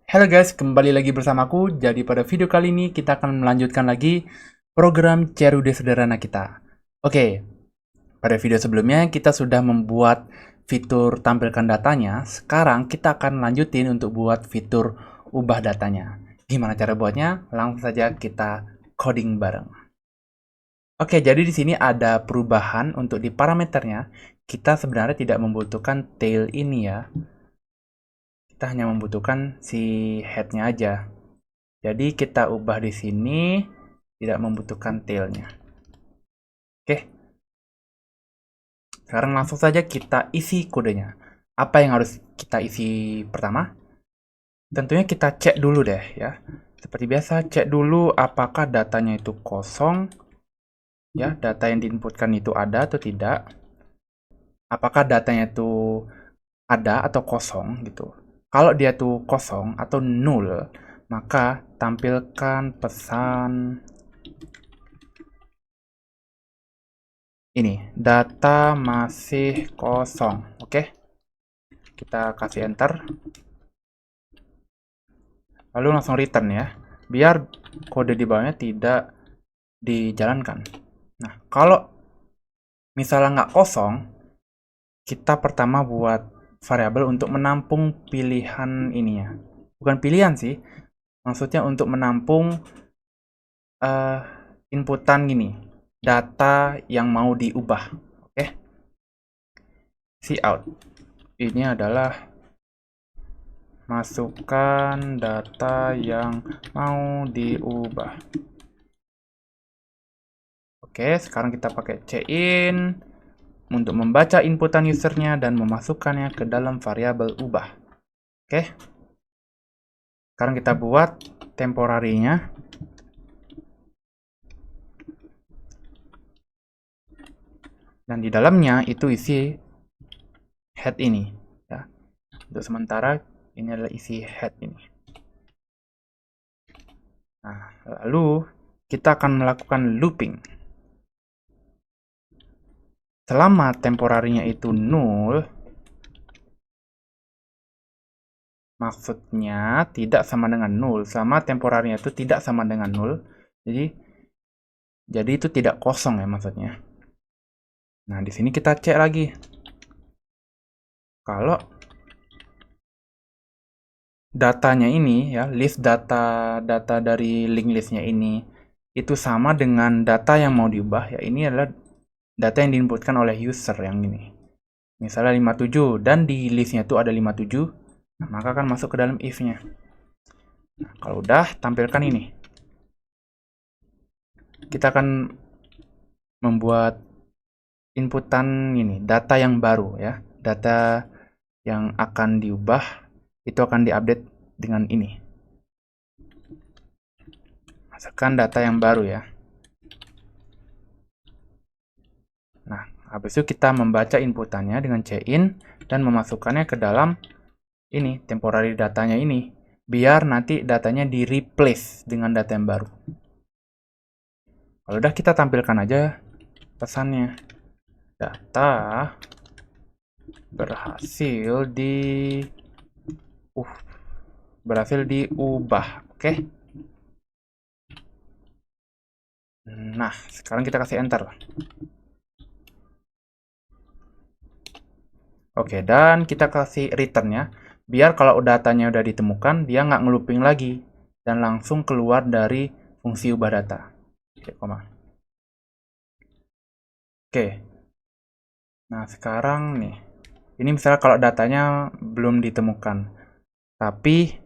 Halo guys, kembali lagi bersamaku. Jadi pada video kali ini kita akan melanjutkan lagi program CRUD sederhana kita. Oke, pada video sebelumnya kita sudah membuat fitur tampilkan datanya. Sekarang kita akan lanjutin untuk buat fitur ubah datanya. Gimana cara buatnya? Langsung saja kita coding bareng. Oke, jadi di sini ada perubahan untuk di parameternya. Kita sebenarnya tidak membutuhkan tail ini ya. Kita hanya membutuhkan si head-nya aja. Jadi kita ubah di sini tidak membutuhkan tailnya. Oke, sekarang langsung saja kita isi kodenya. Apa yang harus kita isi pertama? Tentunya kita cek dulu deh ya. Seperti biasa, cek dulu apakah datanya itu kosong. Ya, data yang diinputkan itu ada atau tidak. Apakah datanya itu ada atau kosong gitu. Kalau dia tuh kosong atau null, maka tampilkan pesan ini, data masih kosong. Oke, kita kasih enter. Lalu langsung return ya, biar kode di bawahnya tidak dijalankan. Nah, kalau misalnya nggak kosong, kita pertama buat variabel untuk menampung pilihan ininya. Bukan pilihan sih, maksudnya untuk menampung uh, inputan gini, data yang mau diubah. Oke, cout. Ini adalah masukkan data yang mau diubah. Oke, sekarang kita pakai cin untuk membaca inputan usernya dan memasukkannya ke dalam variabel ubah. Oke, sekarang kita buat temporarinya. Dan di dalamnya itu isi head ini. Ya. Untuk sementara ini adalah isi head ini. Nah, lalu kita akan melakukan looping. Selama temporarinya itu null, maksudnya tidak sama dengan null, sama temporarinya itu tidak sama dengan null. Jadi itu tidak kosong ya maksudnya. Nah, di sini kita cek lagi. Kalau datanya ini ya, list data dari link listnya ini itu sama dengan data yang mau diubah ya, ini adalah data yang diinputkan oleh user yang ini. Misalnya 57 dan di listnya itu ada 57, nah, maka akan masuk ke dalam if-nya. Nah, kalau udah tampilkan ini. Kita akan membuat inputan ini, data yang baru ya. Data yang akan diubah itu akan diupdate dengan ini. Masukkan data yang baru ya. Nah, habis itu kita membaca inputannya dengan cin dan memasukkannya ke dalam ini, temporary datanya ini, biar nanti datanya di replace dengan data yang baru. Kalau udah, kita tampilkan aja pesannya. Data berhasil diubah. Oke. Nah, sekarang kita kasih enter. Oke, dan kita kasih return ya. Biar kalau datanya udah ditemukan, dia nggak ngelooping lagi dan langsung keluar dari fungsi ubah data. Oke, koma. Oke. Nah, sekarang nih. Ini misalnya kalau datanya belum ditemukan. Tapi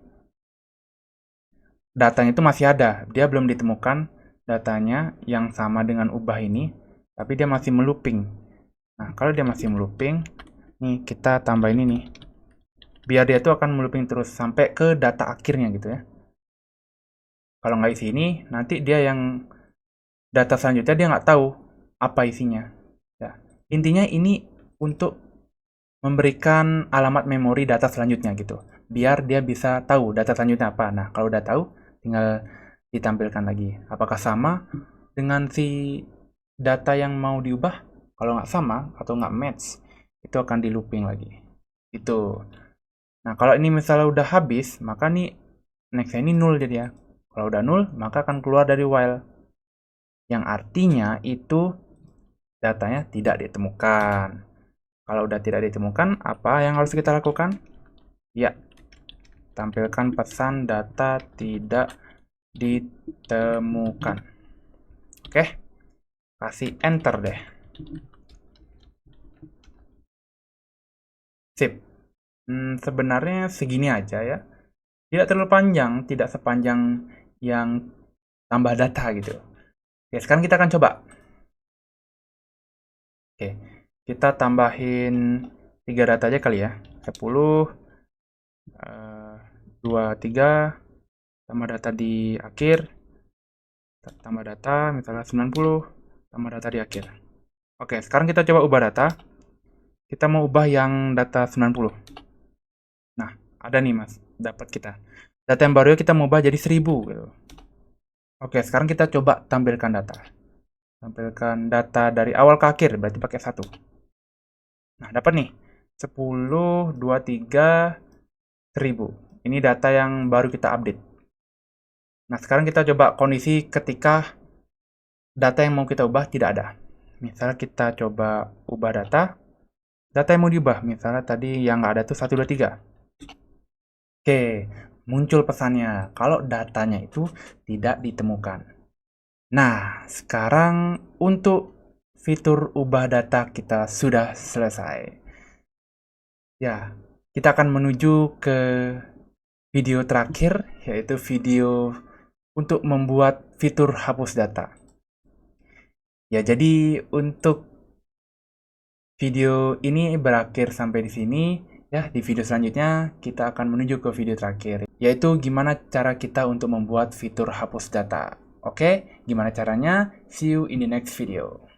datanya itu masih ada. Dia belum ditemukan datanya yang sama dengan ubah ini, tapi dia masih melooping. Nah, kalau dia masih melooping, nih kita tambah ini nih. Biar dia tuh akan melooping terus sampai ke data akhirnya gitu ya. Kalau nggak isi ini, nanti dia yang data selanjutnya dia nggak tahu apa isinya. Ya. Intinya ini untuk memberikan alamat memori data selanjutnya gitu. Biar dia bisa tahu data selanjutnya apa. Nah, kalau udah tahu, tinggal ditampilkan lagi. Apakah sama dengan si data yang mau diubah? Kalau nggak sama atau nggak match, itu akan di looping lagi. Itu. Nah, kalau ini misalnya udah habis, maka nih next ini nul jadi ya. Kalau udah nul, maka akan keluar dari while. Yang artinya itu datanya tidak ditemukan. Kalau udah tidak ditemukan, apa yang harus kita lakukan? Ya, tampilkan pesan data tidak ditemukan. Oke, kasih enter deh. Sip. Sebenarnya segini aja ya. Tidak terlalu panjang, tidak sepanjang yang tambah data gitu. Oke, sekarang kita akan coba. Oke, kita tambahin 3 data aja kali ya. 10, 2, 3, tambah data di akhir, tambah data misalnya 90, tambah data di akhir. Oke, sekarang kita coba ubah data. Kita mau ubah yang data 90. Nah, ada nih mas, dapat kita. Data yang baru kita mau ubah jadi 1000 gitu. Oke, sekarang kita coba tampilkan data. Tampilkan data dari awal ke akhir, berarti pakai 1. Nah, dapat nih. 10, 23, 1000. Ini data yang baru kita update. Nah, sekarang kita coba kondisi ketika data yang mau kita ubah tidak ada. Misalnya kita coba ubah data yang mau diubah. Misalnya tadi yang nggak ada tuh 1, 2, 3. Oke, muncul pesannya kalau datanya itu tidak ditemukan. Nah, sekarang untuk fitur ubah data kita sudah selesai. Ya, kita akan menuju ke video terakhir, yaitu video untuk membuat fitur hapus data. Ya, jadi untuk video ini berakhir sampai di sini. Ya, di video selanjutnya kita akan menuju ke video terakhir, yaitu gimana cara kita untuk membuat fitur hapus data. Oke, gimana caranya? See you in the next video.